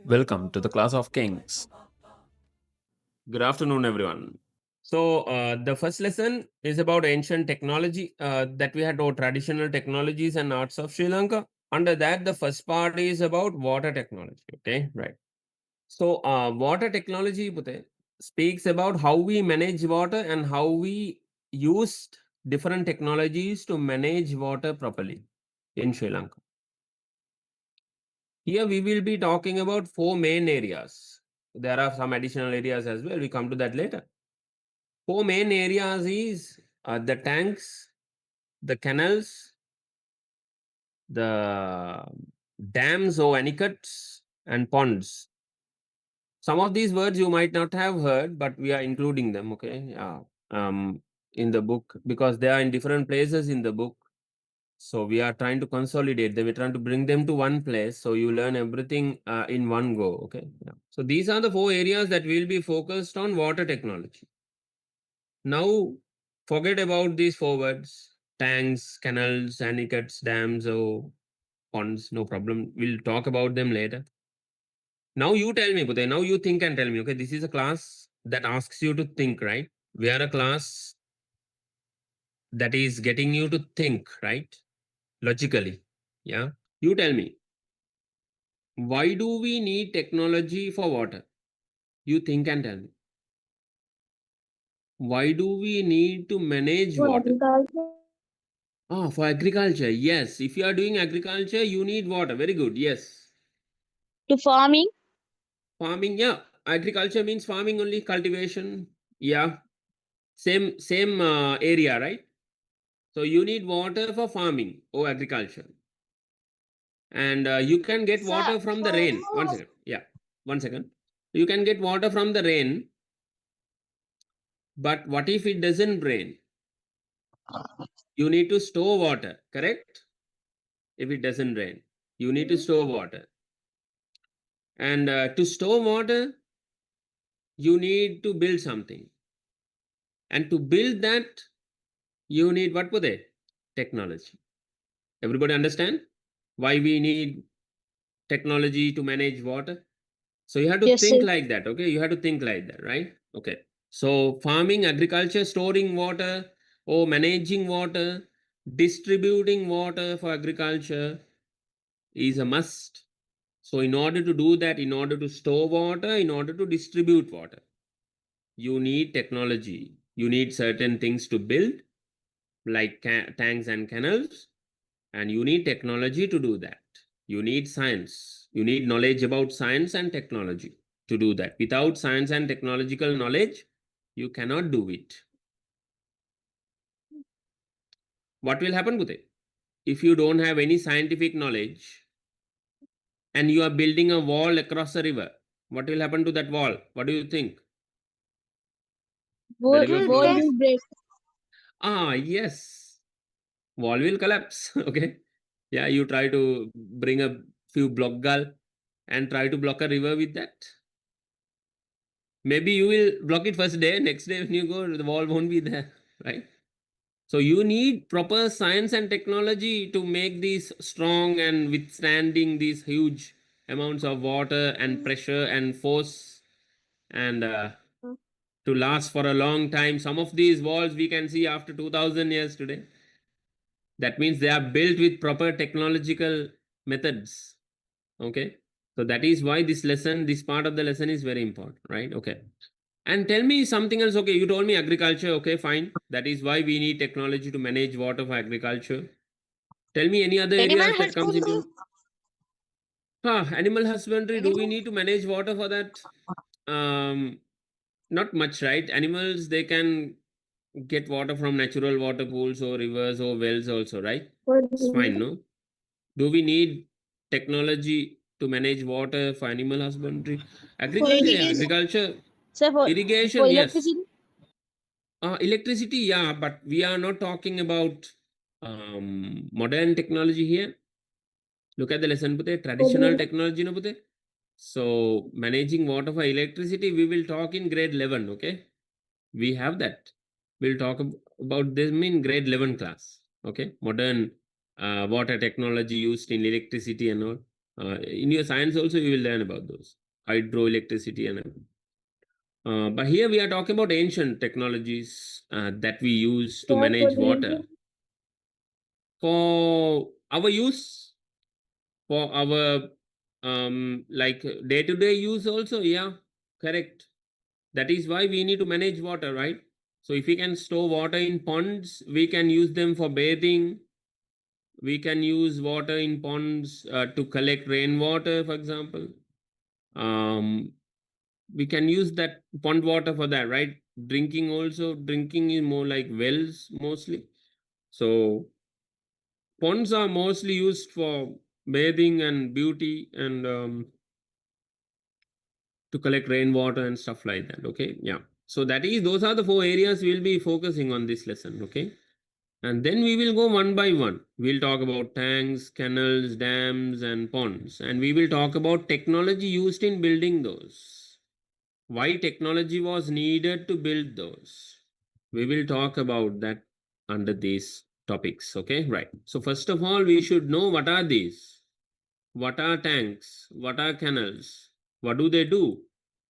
Welcome to the Class of Kings. Good afternoon, everyone. So, the first lesson is about ancient technology that we had, or traditional technologies and arts of Sri Lanka. Under that, the first part is about water technology. Okay, right. So, water technology Pute, speaks about how we manage water and how we used different technologies to manage water properly in Sri Lanka. Here we will be talking about four main areas. There are some additional areas as well. We come to that later. Four main areas is the tanks, the canals, the dams or anicuts, and ponds. Some of these words you might not have heard, but we are including them. Okay, in the book because they are in different places in the book. So we are trying to consolidate them. We're trying to bring them to one place. So you learn everything in one go. Okay. Yeah. So these are the four areas that will be focused on water technology. Now, forget about these four words: tanks, canals, anicuts, dams, or ponds. No problem. We'll talk about them later. Now you tell me, Pute. Now you think and tell me. Okay, this is a class that asks you to think, right? We are a class that is getting you to think, right? Logically. Yeah. You tell me. Why do we need technology for water? You think and tell me. Why do we need to manage For water? agriculture, Ah, for agriculture. Yes. If you are doing agriculture, you need water. Very good. Yes. to farming, Farming. Yeah. Agriculture means farming only, cultivation. Yeah. Same area, right? So you need water for farming or agriculture. And you can get sir, water from the for rain. animal One second. Yeah. 1 second. You can get water from the rain. But what if it doesn't rain? You need to store water, correct? If it doesn't rain, you need to store water. And to store water, you need to build something. And to build that, you need what were they? Technology. Everybody understand why we need technology to manage water? So you have to yes, sir. think like that, okay? You have to think like that, right? Okay. So farming, agriculture, storing water, or managing water, distributing water for agriculture is a must. So in order to do that, in order to store water, in order to distribute water, you need technology. You need certain things to build, like tanks and canals, and you need technology to do that. You need science. You need knowledge about science and technology to do that. Without science and technological knowledge, you cannot do it. What will happen with it? If you don't have any scientific knowledge and you are building a wall across a river, what will happen to that wall? What do you think? The Wall, river will flows. wall will break. Ah, yes. Wall will collapse. Okay. Yeah, you try to bring a few block gull and try to block a river with that. Maybe you will block it first day, next day when you go, the wall won't be there, right? So you need proper science and technology to make these strong and withstanding these huge amounts of water and pressure and force and to last for a long time. Some of these walls we can see after 2000 years today. That means they are built with proper technological methods. Okay. So that is why this lesson, this part of the lesson is very important, right? Okay. And tell me something else. Okay, you told me agriculture. Okay, fine. That is why we need technology to manage water for agriculture. Tell me any other Animal areas that comes husbandry, into animal husbandry. Do we animal, need to manage water for that? Um, Not much, right? Animals, they can get water from natural water pools or rivers or wells also, right? for It's fine, no? Do we need technology to manage water for animal husbandry? Agriculture, yeah, irrigation, agriculture, sir, for irrigation, yes. electricity. Electricity, yeah, but we are not talking about modern technology here. Look at the lesson, Pute, For traditional the, technology, no, Pute. So, managing water for electricity, we will talk in grade 11, okay? We have that. We'll talk about this in grade 11 class, okay? Modern water technology used in electricity and all. In your science also, you will learn about those hydroelectricity and everything. But here we are talking about ancient technologies that we use to Sir, for manage water drinking for our use, for our like day-to-day use also. Yeah, correct. That is why we need to manage water, right? So if we can store water in ponds, we can use them for bathing. We can use water in ponds to collect rainwater, for example. Um, we can use that pond water for that, right? Drinking also, drinking is more like wells mostly. So ponds are mostly used for bathing and beauty and to collect rainwater and stuff like that. Okay, yeah. So that is, those are the four areas we'll be focusing on this lesson. Okay, and then we will go one by one. We'll talk about tanks, canals, dams, and ponds, and we will talk about technology used in building those. Why technology was needed to build those. We will talk about that under these topics. Okay, right. So first of all, we should know what are these. What are tanks? What are canals? What do they do?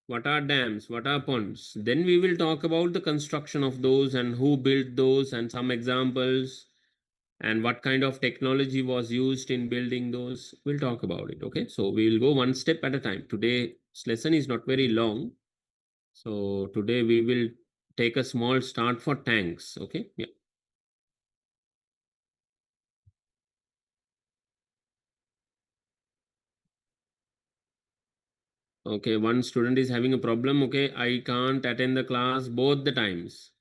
What are dams? What are ponds? Then we will talk about the construction of those and who built those and some examples and what kind of technology was used in building those. We'll talk about it. Okay. So we will go one step at a time. Today's lesson is not very long. So today we will take a small start for tanks. Okay. Yeah. Okay, one student is having a problem. Okay, I can't attend the class both the times.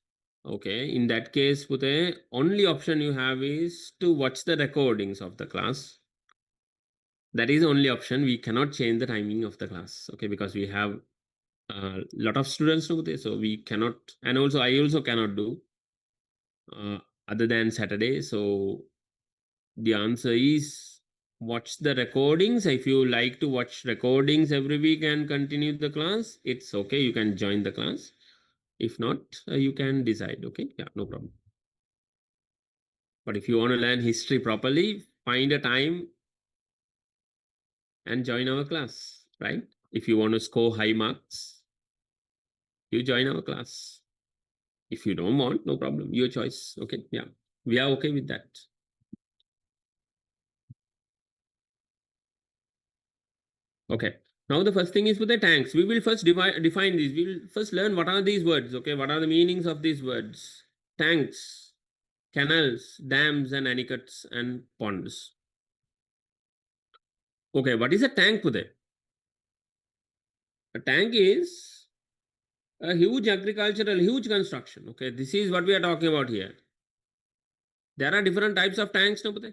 Okay, in that case, Pute, only option you have is to watch the recordings of the class. That is the only option. We cannot change the timing of the class. Okay, because we have a lot of students over there, so we cannot. And also, I also cannot do uh, other than Saturday. So the answer is watch the recordings. If you like to watch recordings every week and continue the class, it's okay. You can join the class. If not, you can decide. Okay. Yeah, no problem. But if you want to learn history properly, find a time and join our class, right? If you want to score high marks, you join our class. If you don't want, no problem. Your choice. Okay. Yeah. We are okay with that. Okay. Now the first thing is with the tanks. We will first define these. We will first learn what are these words. Okay. What are the meanings of these words? Tanks, canals, dams, and anicuts and ponds. Okay. What is a tank, Pude? A tank is a huge agricultural, huge construction. Okay. This is what we are talking about here. There are different types of tanks, no, Pude?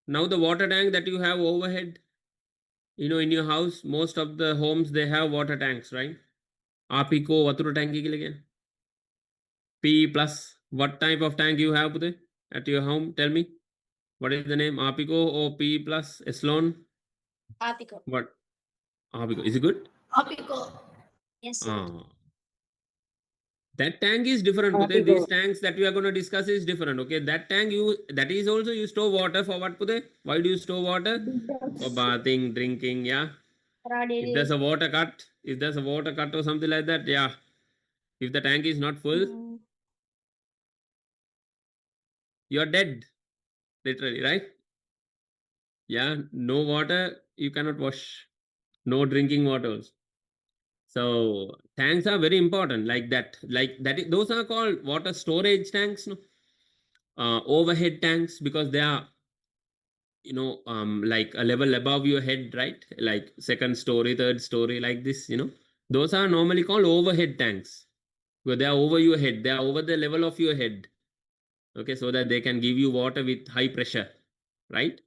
Now the water tank that you have overhead, in your house, most of the homes, they have water tanks, right? Apiko water tank again. P plus. What type of tank you have Pute, at your home? Tell me. What is the name? Apico or P plus Eslon? Apiko. What? Apico. Is it good? Apiko. Yes, sir. Ah, that tank is different, Pute. Apiko. These tanks that we are going to discuss is different. Okay. That tank that is also you store water for what, Pute? Why do you store water? For bathing, drinking, yeah. If there's a water cut, if there's a water cut or something like that, yeah. If the tank is not full, you're dead, literally, right? Yeah, no water, you cannot wash. No drinking waters. So tanks are very important, like that. Those are called water storage tanks, no? Overhead tanks, because they are, like a level above your head, right? Like second story, third story, like this. Those are normally called overhead tanks. Because they are over your head, they are over the level of your head. Okay, so that they can give you water with high pressure, right?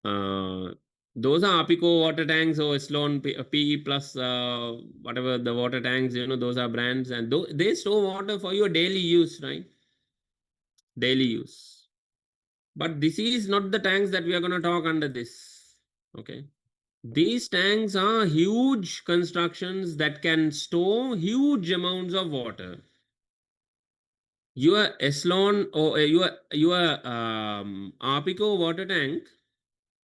Uh, those are Apico water tanks or Sloan PE plus, whatever the water tanks, those are brands, and they store water for your daily use, right? Daily use. But this is not the tanks that we are going to talk under this. Okay. These tanks are huge constructions that can store huge amounts of water. Your Eslon or your Apico water tank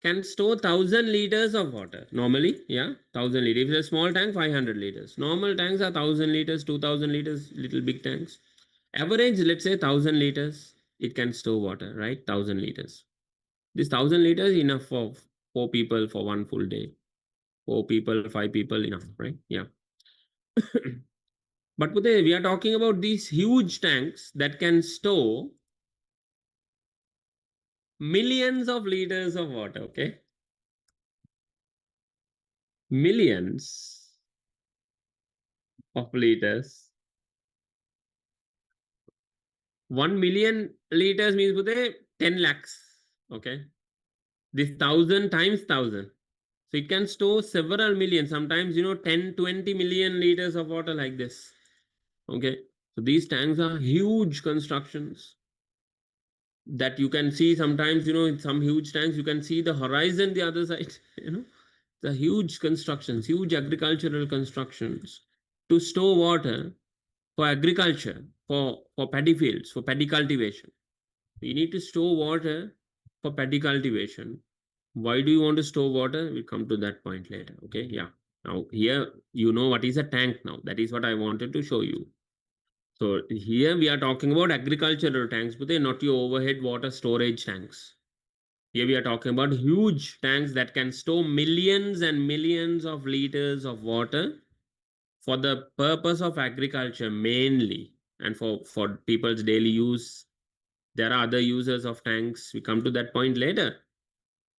can store 1,000 liters of water. Normally, yeah, 1,000 liters. If it's a small tank, 500 liters. Normal tanks are 1,000 liters, 2,000 liters, little big tanks. Average, let's say 1,000 liters, it can store water, right? 1,000 liters. This 1,000 liters enough for 4 people for one full day. 4 people, 5 people, enough, right? Yeah. But Pute, we are talking about these huge tanks that can store millions of liters of water, okay? Millions of liters. 1 million liters means Pute, 10 lakhs, okay? This 1,000 times 1,000. So it can store several million, sometimes, 10, 20 million liters of water like this. Okay. So these tanks are huge constructions that you can see sometimes, in some huge tanks, you can see the horizon the other side, the huge constructions, huge agricultural constructions to store water for agriculture, for paddy fields, for paddy cultivation. We need to store water for paddy cultivation. Why do you want to store water? We'll come to that point later. Okay. Yeah. Now, here, you know what is a tank now. That is what I wanted to show you. So, here we are talking about agricultural tanks, but they're not your overhead water storage tanks. Here we are talking about huge tanks that can store millions and millions of liters of water for the purpose of agriculture mainly, and for people's daily use. There are other users of tanks. We come to that point later.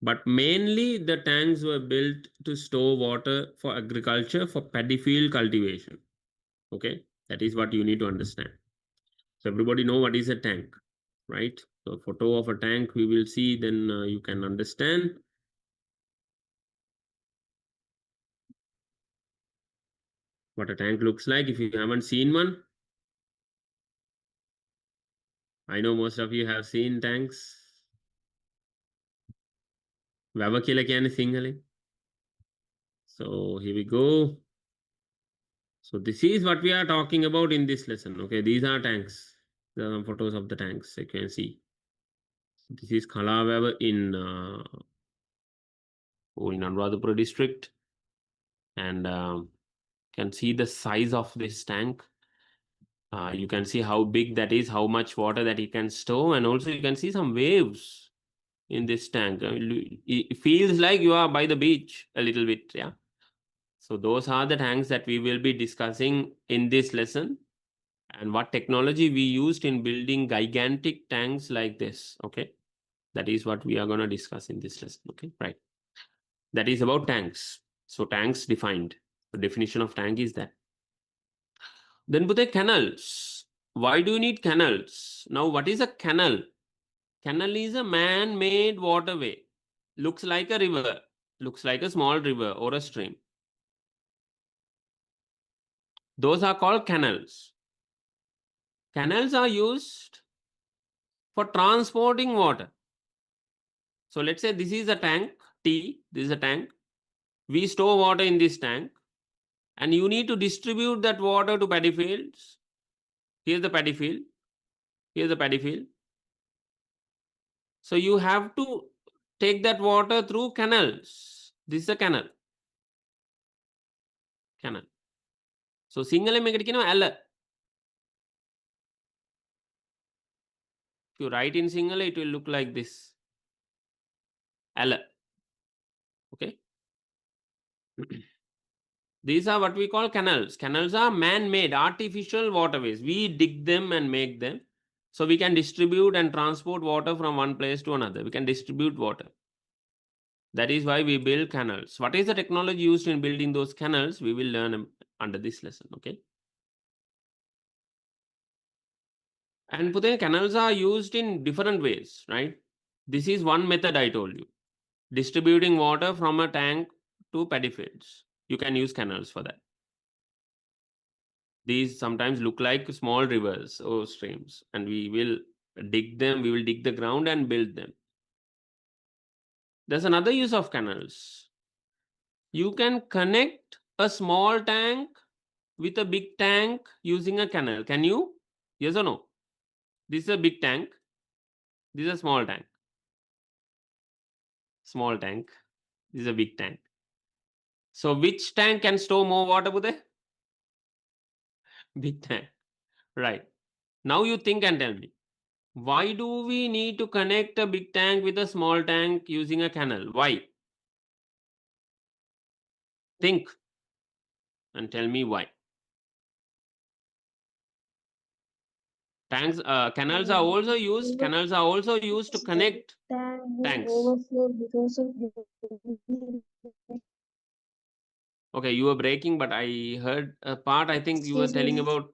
But mainly the tanks were built to store water for agriculture, for paddy field cultivation. Okay, that is what you need to understand. So everybody know what is a tank, right? So photo of a tank we will see, then you can understand what a tank looks like if you haven't seen one. I know most of you have seen tanks. වැව කියලා කියන්නේ සිංහලෙන්. So here we go. So this is what we are talking about in this lesson. Okay, these are tanks. There are some photos of the tanks you can see. This is Kalawewa in Anuradhapura district, and can see the size of this tank. You can see how big that is, how much water that it can store, and also you can see some waves in this tank. It feels like you are by the beach a little bit, yeah. So those are the tanks that we will be discussing in this lesson, and what technology we used in building gigantic tanks like this. Okay, that is what we are going to discuss in this lesson. Okay, right. That is about tanks. So tanks defined. The definition of tank is that. Then Bhute, canals. Why do you need canals? Now, what is a canal? Canal is a man-made waterway. Looks like a river. Looks like a small river or a stream. Those are called canals. Canals are used for transporting water. So let's say this is a tank, T, this is a tank. We store water in this tank, and you need to distribute that water to paddy fields. Here's the paddy field. Here's the paddy field. So you have to take that water through canals. This is a canal. Canal. So single මේකට කියනවා ඇල. If you write in Sinhala, it will look like this. ඇල. Okay. These are what we call canals. Canals are man-made, artificial waterways. We dig them and make them. So we can distribute and transport water from one place to another. We can distribute water. That is why we build canals. What is the technology used in building those canals? We will learn under this lesson. Okay. And Puthe, canals are used in different ways, right? This is one method I told you. Distributing water from a tank to paddy fields. You can use canals for that. These sometimes look like small rivers or streams, and we will dig them, we will dig the ground and build them. There's another use of canals. You can connect a small tank with a big tank using a canal. Can you? Yes or no? This is a big tank. This is a small tank. small tank. This is a big tank. So which tank can store more water, Bude? Big tank. Right. Now you think and tell me. Why do we need to connect a big tank with a small tank using a canal? Why? Think and tell me why. Tanks, canals are also used. In Canals are also used to the big connect tank will tanks. overflow because of the Okay, you were breaking, but I heard a part. I think you were excuse telling me. about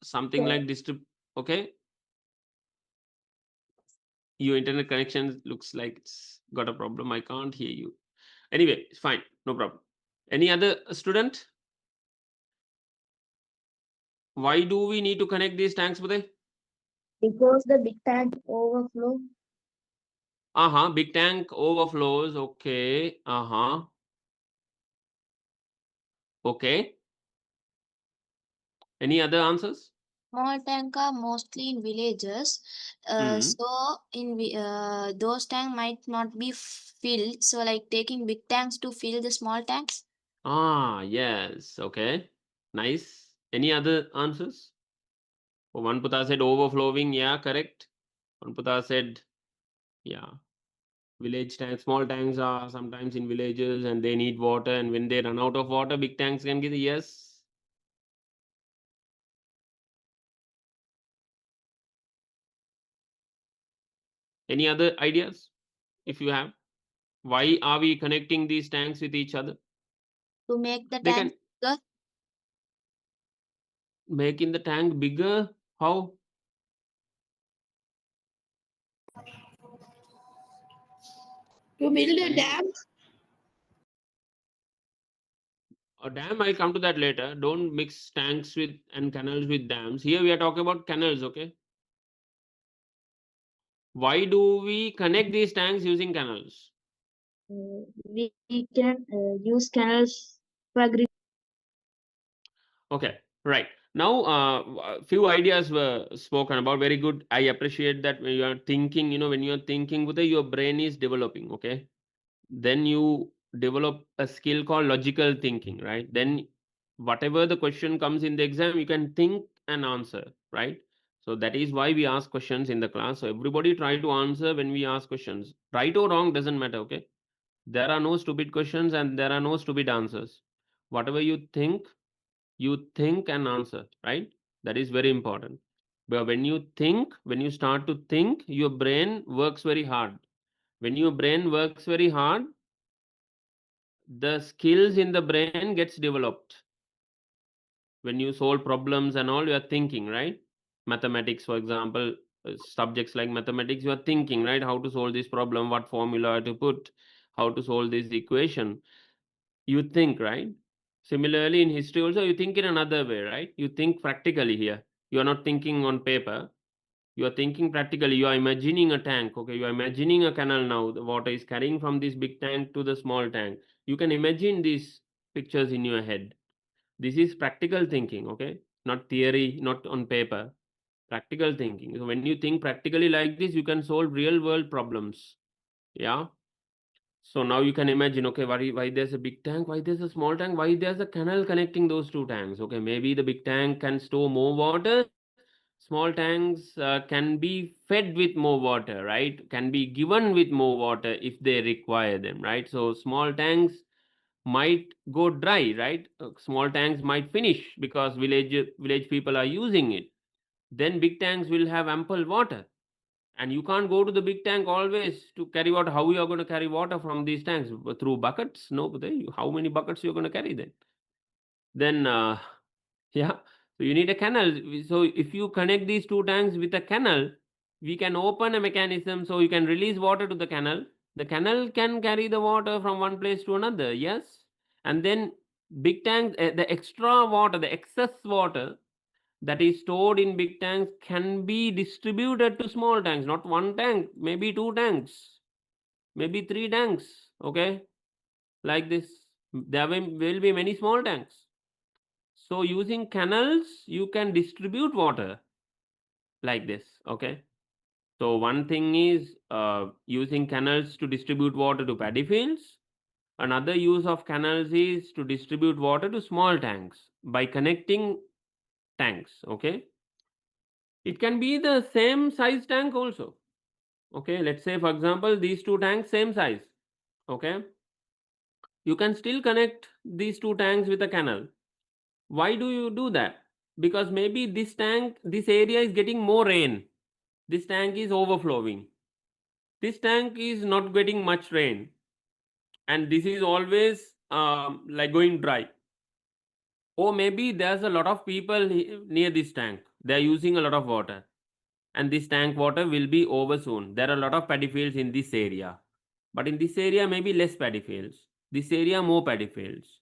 something like distrib. Okay, your internet connection looks like it's got a problem. I can't hear you. Anyway, it's fine, no problem. Any other student? Why do we need to connect these tanks, Bude? Because the big tank overflow. Big tank overflows. Okay. Okay. Any other answers? Small tank are mostly in villages, Hmm. so those tank might not be filled. So like taking big tanks to fill the small tanks. Yes. Okay. Nice. Any other answers? Oh, Vanputa said overflowing. Yeah, correct. Vanputa said, yeah. Village tanks, small tanks are sometimes in villages and they need water. And when they run out of water, big tanks can give. Yes. Any other ideas if you have? Why are we connecting these tanks with each other? To make the They tank can bigger, make in the tank bigger. How? to build a Can you? dam. A dam, I'll come to that later. Don't mix tanks with and canals with dams. Here we are talking about canals, okay? Why do we connect these tanks using canals? We can use canals for Okay, right. Now, a few ideas were spoken about. Very good. I appreciate that when you are thinking, when you are thinking, Uday, your brain is developing, okay? Then you develop a skill called logical thinking, right? Then whatever the question comes in the exam, you can think and answer, right? So that is why we ask questions in the class. So everybody try to answer when we ask questions. Right or wrong doesn't matter, okay? There are no stupid questions and there are no stupid answers. Whatever you think and answer, right? That is very important. But when you think, when you start to think, your brain works very hard. When your brain works very hard, the skills in the brain gets developed. When you solve problems and all, you are thinking, right? Mathematics, for example, subjects like mathematics, you are thinking, right? How to solve this problem, what formula to put, how to solve this equation. You think, right? Similarly, in history also, you think in another way, right? You think practically here. You are not thinking on paper. You are thinking practically. You are imagining a tank. Okay, you are imagining a canal now. The water is carrying from this big tank to the small tank. You can imagine these pictures in your head. This is practical thinking, okay? Not theory, not on paper. Practical thinking. So when you think practically like this, you can solve real world problems. Yeah. So now you can imagine, okay, why there's a big tank, why there's a small tank, why there's a canal connecting those two tanks. Okay, maybe the big tank can store more water. Small tanks can be fed with more water, right? Can be given with more water if they require them, right? So small tanks might go dry, right? Small tanks might finish because village people are using it. Then big tanks will have ample water, and you can't go to the big tank always to carry water. How you are going to carry water from these tanks? Through buckets? No, how many buckets you're going to carry then? Then yeah, so you need a canal. So if you connect these two tanks with a canal, we can open a mechanism so you can release water to the canal. The canal can carry the water from one place to another, yes. And then big tanks, the extra water, the excess water that is stored in big tanks can be distributed to small tanks. Not one tank, maybe two tanks, maybe three tanks. Okay, like this. There will be many small tanks. So using canals, you can distribute water like this. Okay. So one thing is using canals to distribute water to paddy fields. Another use of canals is to distribute water to small tanks by connecting tanks. Okay, it can be the same size tank also. Okay, let's say for example these two tanks same size. Okay, you can still connect these two tanks with a canal. Why do you do that? Because maybe this area is getting more rain. This tank is overflowing. This tank is not getting much rain, and this is always like going dry. Or maybe there's a lot of people near this tank. They are using a lot of water, and this tank water will be over soon. There are a lot of paddy fields in this area, but in this area maybe less paddy fields. This area more paddy fields.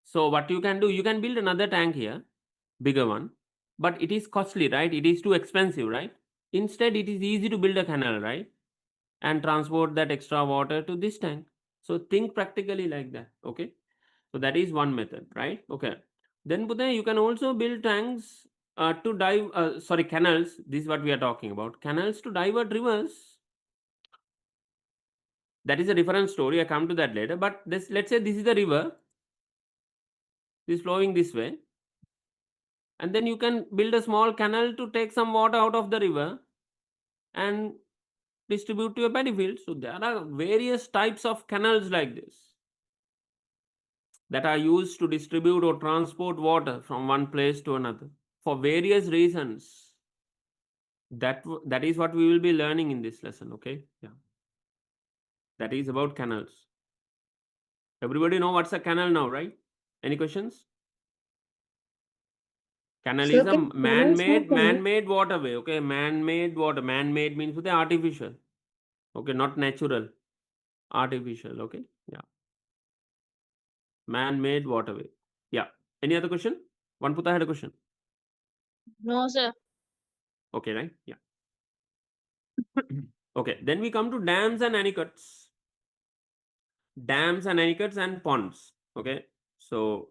So what you can do, you can build another tank here, bigger one, but it is costly, right? It is too expensive, right? Instead, it is easy to build a canal, right? And transport that extra water to this tank. So think practically like that. Okay. So that is one method, right? Okay. Then Buddha, you can also build tanks to dive, sorry, canals. This is what we are talking about. Canals to divert rivers. That is a different story. I come to that later. But this, let's say this is the river. This is flowing this way. And then you can build a small canal to take some water out of the river and distribute to your paddy field. So there are various types of canals like this that are used to distribute or transport water from one place to another for various reasons. That is what we will be learning in this lesson. Okay, yeah, that is about canals. Everybody know what's a canal now, right? Any questions? Canal So is a can camels have connect? man-made waterway. Okay, man-made water. Man-made means with artificial. Okay, not natural. Artificial. Okay, yeah, man-made waterway. Yeah. Any other question? One Puta had a question. No, sir. Okay, right? Yeah. Okay, then we come to dams and anicuts. Dams and anicuts and ponds. Okay, so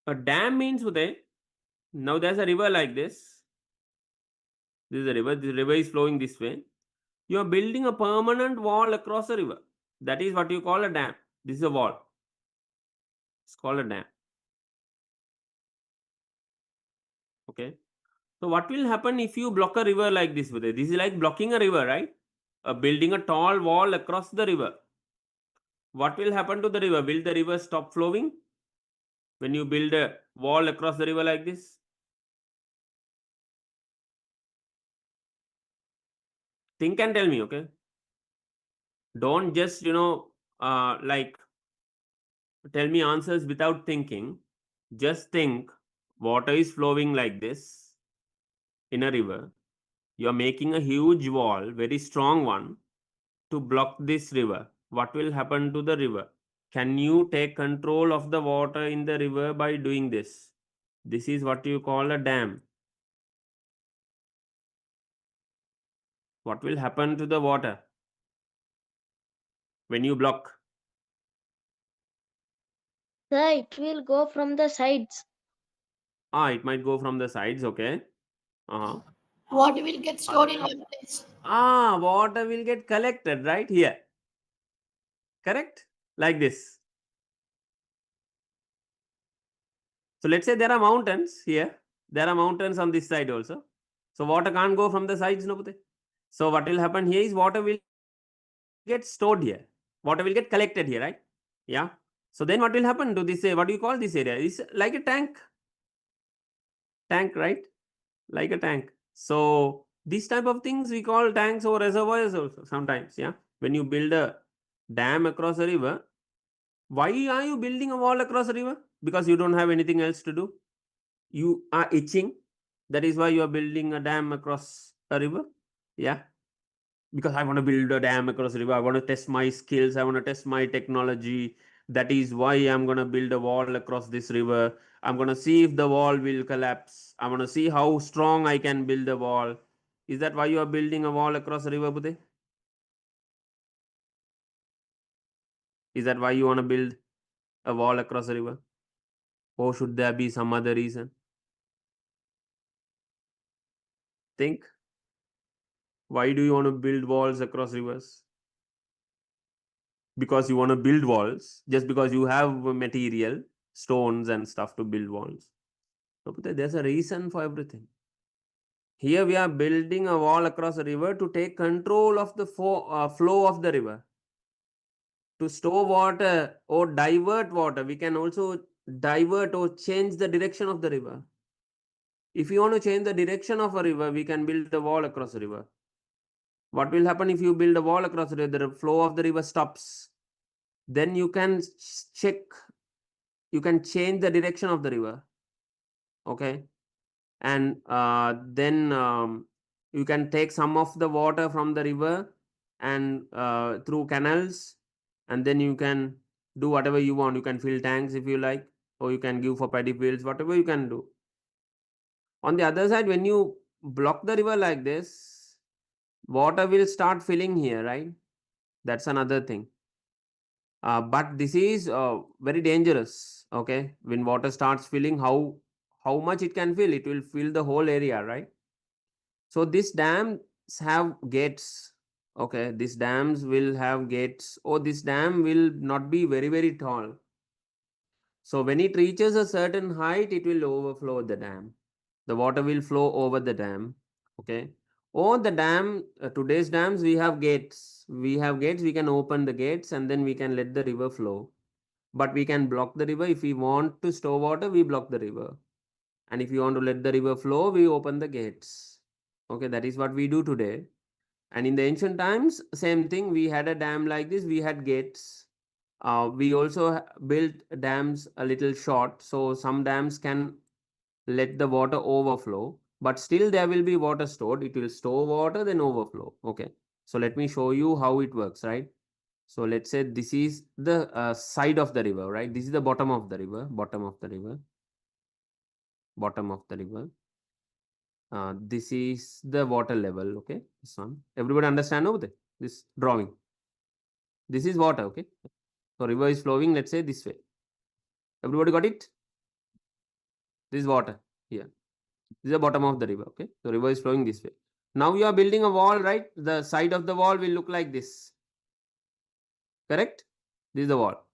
a dam means Uday, now there's a river like this. This is a river. The river is flowing this way. You are building a permanent wall across the river. That is what you call a dam. This is a wall. It's called a dam. Okay. So what will happen if you block a river like this? Uday? This is like blocking a river, right? Building a tall wall across the river. What will happen to the river? Will the river stop flowing when you build a wall across the river like this? Think and tell me, okay? Don't just, like tell me answers without thinking. Just think water is flowing like this in a river. You're making a huge wall, very strong one, to block this river. What will happen to the river? Can you take control of the water in the river by doing this? This is what you call a dam. What will happen to the water when you block? Sir, it will go from the sides. It might go from the sides, okay. Uh-huh. Water will get Uh, stored in one place. water will get collected right here. Correct? Like this. So let's say there are mountains here. There are mountains on this side also. So water can't go from the sides, no Pute? So what will happen here is water will get stored here. Water will get collected here, right? Yeah. So then what will happen to this? What do you call this area? It's like a tank, right? Like a tank. So these type of things we call tanks or reservoirs also sometimes. Yeah. When you build a dam across a river, why are you building a wall across a river? Because you don't have anything else to do. You are itching. That is why you are building a dam across a river. Yeah. Because I want to build a dam across the river. I want to test my skills. I want to test my technology. That is why I'm going to build a wall across this river. I'm going to see if the wall will collapse. I want to see how strong I can build a wall. Is that why you are building a wall across the river, Bude? Is that why you want to build a wall across the river? Or should there be some other reason? Think. Why do you want to build walls across rivers? Because you want to build walls, just because you have material, stones and stuff to build walls. No, but there's a reason for everything. Here we are building a wall across a river to take control of the flow of the river. To store water or divert water, we can also divert or change the direction of the river. If you want to change the direction of a river, we can build a wall across a river. What will happen if you build a wall across the river? The flow of the river stops. Then you can check, you can change the direction of the river. Okay. And then you can take some of the water from the river and through canals, and then you can do whatever you want. You can fill tanks if you like, or you can give for paddy fields, whatever you can do. On the other side, when you block the river like this, water will start filling here, right? That's another thing. But this is very dangerous. Okay, when water starts filling, how much it can fill? It will fill the whole area, right? So these dams have gates. Okay, these dams will have gates, or this dam will not be very tall. So when it reaches a certain height, it will overflow the dam. The water will flow over the dam. Okay. Or the dam, today's dams, we have gates. We have gates, we can open the gates and then we can let the river flow. But we can block the river. If we want to store water, we block the river. And if you want to let the river flow, we open the gates. Okay, that is what we do today. And in the ancient times, same thing. We had a dam like this. We had gates. We also built dams a little short, so some dams can let the water overflow, but still there will be water stored. It will store water, then overflow. Okay. So let me show you how it works, right? So let's say this is the side of the river, right? This is the bottom of the river, bottom of the river, bottom of the river. This is the water level. Okay. This one. Everybody understand over there? This drawing. This is water. Okay. So river is flowing, let's say this way. Everybody got it? This is water here. This is the bottom of the river. Okay. So river is flowing this way. Now you are building a wall, right? The side of the wall will look like this. Correct? This is the wall.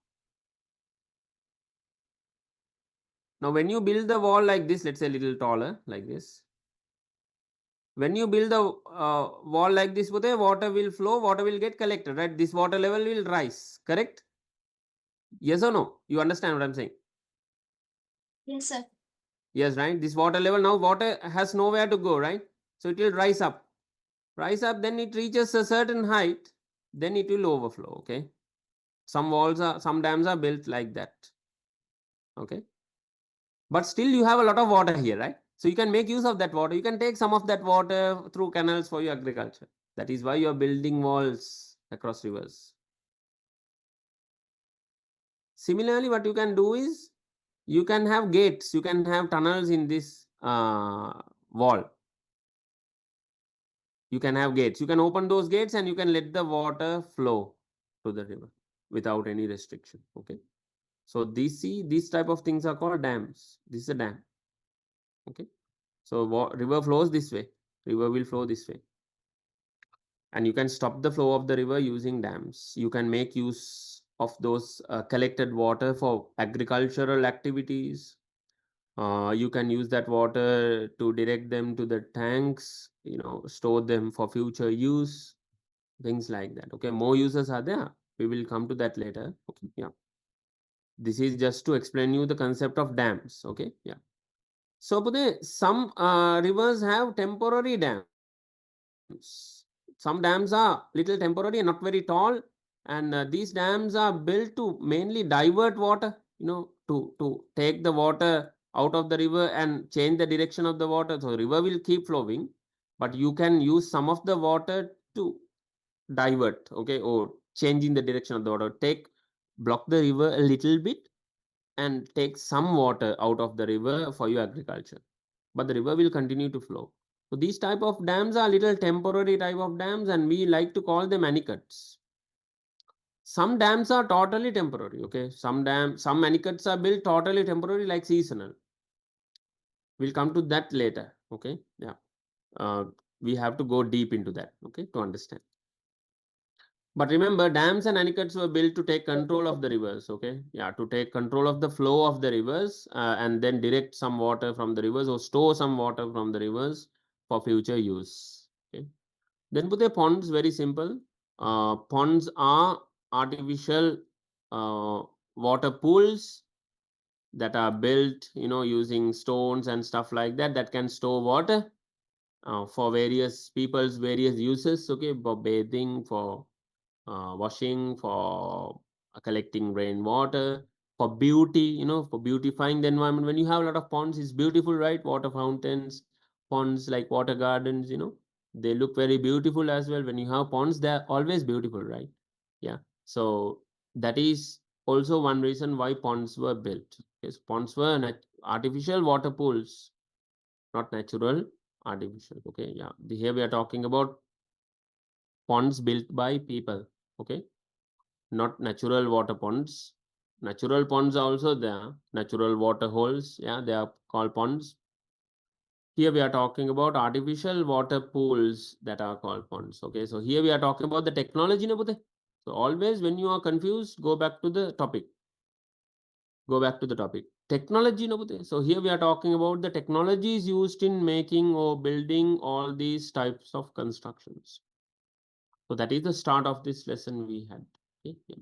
Now when you build the wall like this, let's say a little taller like this. When you build the wall like this, water will flow, water will get collected, right? This water level will rise. Correct? Yes or no? You understand what I'm saying? Yes, sir. Yes, right? This water level, now water has nowhere to go, right? So it will rise up. Rise up, then it reaches a certain height, then it will overflow. Okay. Some dams are built like that. Okay. But still you have a lot of water here, right? So you can make use of that water. You can take some of that water through canals for your agriculture. That is why you are building walls across rivers. Similarly, what you can do is you can have gates, you can have tunnels in this wall. You can have gates. You can open those gates and you can let the water flow to the river without any restriction. Okay. So these type of things are called dams. This is a dam. Okay. So river flows this way. River will flow this way. And you can stop the flow of the river using dams. You can make use of those collected water for agricultural activities. You can use that water to direct them to the tanks, store them for future use, things like that. Okay, more uses are there. We will come to that later. Okay, yeah. This is just to explain you the concept of dams. Okay, yeah. So, some rivers have temporary dams. Some dams are little temporary and not very tall, and these dams are built to mainly divert water. To take the water out of the river and change the direction of the water. So, river will keep flowing, but you can use some of the water to divert, okay, or changing the direction of the water. Block the river a little bit and take some water out of the river for your agriculture, but the river will continue to flow. So these type of dams are little temporary type of dams, and we like to call them anicuts. Some dams are totally temporary. Okay, some anicuts are built totally temporary, like seasonal. We'll come to that later. Okay, yeah. We have to go deep into that, okay, to understand. But remember, dams and anicuts were built to take control of the rivers, okay? Yeah, to take control of the flow of the rivers and then direct some water from the rivers or store some water from the rivers for future use. Okay. Then put the ponds, very simple. Ponds are artificial water pools that are built, using stones and stuff like that, that can store water for various people's various uses, okay, for bathing, for washing, for collecting rainwater, for beauty, for beautifying the environment. When you have a lot of ponds, it's beautiful, right? Water fountains, ponds like water gardens, they look very beautiful as well. When you have ponds, they're always beautiful, right? Yeah. So that is also one reason why ponds were built. Yes, ponds were artificial water pools, not natural, artificial. Okay. Yeah. Here we are talking about ponds built by people. Okay, not natural water ponds. Natural ponds are also there. Natural water holes, yeah, they are called ponds. Here we are talking about artificial water pools that are called ponds. Okay, so here we are talking about the technology. So always when you are confused, go back to the topic. Go back to the topic. Technology. So here we are talking about the technologies used in making or building all these types of constructions. So that is the start of this lesson we had. Okay. Yeah.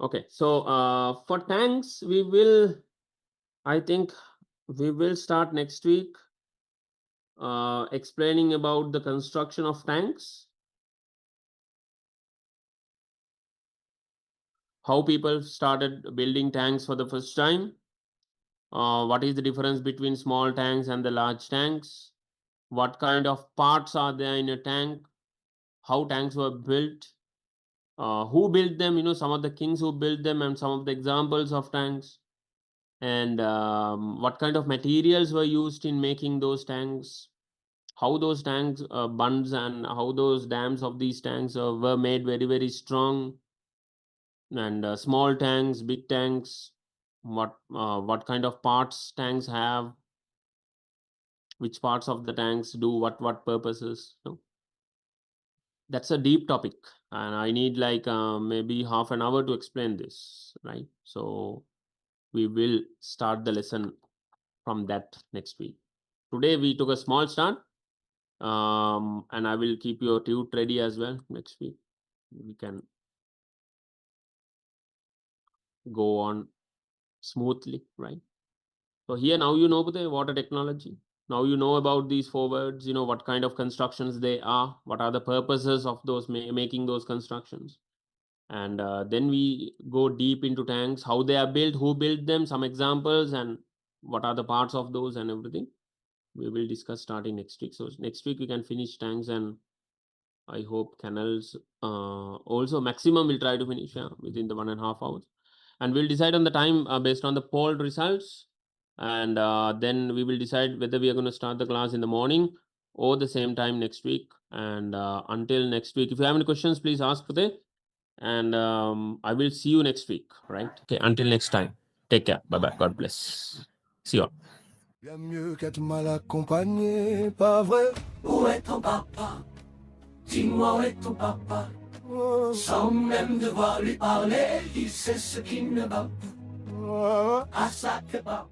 Okay, so for tanks, I think we will start next week explaining about the construction of tanks, how people started building tanks for the first time, what is the difference between small tanks and the large tanks, what kind of parts are there in a tank, how tanks were built, who built them, some of the kings who built them and some of the examples of tanks, and what kind of materials were used in making those tanks, how those tanks bunds and how those dams of these tanks were made very very strong, and small tanks, big tanks, what kind of parts tanks have, which parts of the tanks do what purposes. That's a deep topic and I need like maybe half an hour to explain this, right? So we will start the lesson from that next week. Today we took a small start, and I will keep your tute ready as well next week. We can go on smoothly, right? So here now you know the water technology. Now you know about these four words, what kind of constructions they are, what are the purposes of those making those constructions. And then we go deep into tanks, how they are built, who built them, some examples, and what are the parts of those and everything. We will discuss starting next week. So next week we can finish tanks, and I hope canals also maximum we'll try to finish within the 1.5 hours. And we'll decide on the time based on the poll results. And then we will decide whether we are going to start the class in the morning or the same time next week. And until next week, if you have any questions, please ask for it. And I will see you next week, right? Okay, until next time. Take care. Bye-bye. God bless. See you all. Bien mieux qu'être mal accompagné, pas vrai? Où est ton papa? Dis-moi où est ton papa? Sans même devoir lui parler, il sait ce qui ne va pas. À ça que papa.